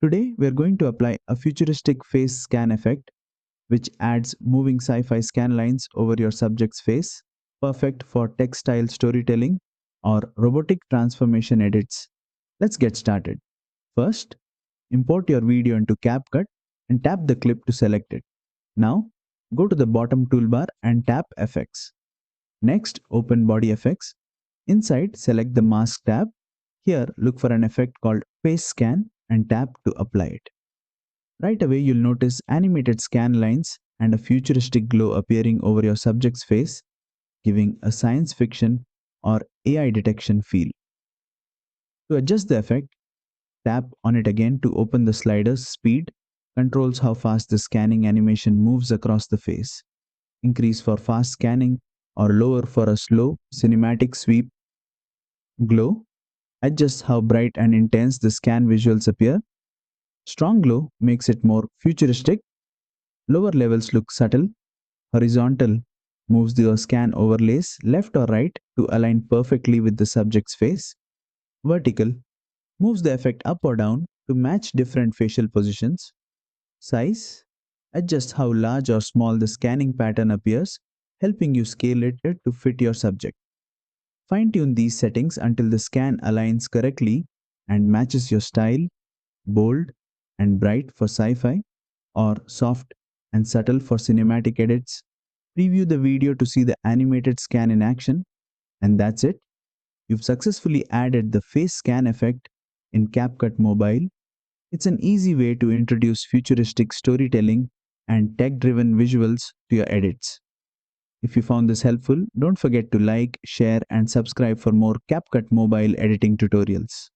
Today, we are going to apply a futuristic face scan effect which adds moving sci-fi scan lines over your subject's face, perfect for textile storytelling or robotic transformation edits. Let's get started. First, import your video into CapCut and tap the clip to select it. Now, go to the bottom toolbar and tap Effects. Next, open Body Effects. Inside, select the Mask tab. Here, look for an effect called Face Scan and tap to apply it. Right away, you'll notice animated scan lines and a futuristic glow appearing over your subject's face, giving a science fiction or AI detection feel. To adjust the effect, tap on it again to open the slider's speed, controls how fast the scanning animation moves across the face. Increase for fast scanning or lower for a slow cinematic sweep. Glow adjusts how bright and intense the scan visuals appear. Strong glow makes it more futuristic. Lower levels look subtle. Horizontal moves the scan overlays left or right to align perfectly with the subject's face. Vertical moves the effect up or down to match different facial positions. Size adjusts how large or small the scanning pattern appears, helping you scale it to fit your subject. Fine tune these settings until the scan aligns correctly and matches your style, bold and bright for sci fi, or soft and subtle for cinematic edits. Preview the video to see the animated scan in action, and that's it. You've successfully added the face scan effect in CapCut Mobile. It's an easy way to introduce futuristic storytelling and tech driven visuals to your edits. If you found this helpful, don't forget to like, share, and subscribe for more CapCut Mobile editing tutorials.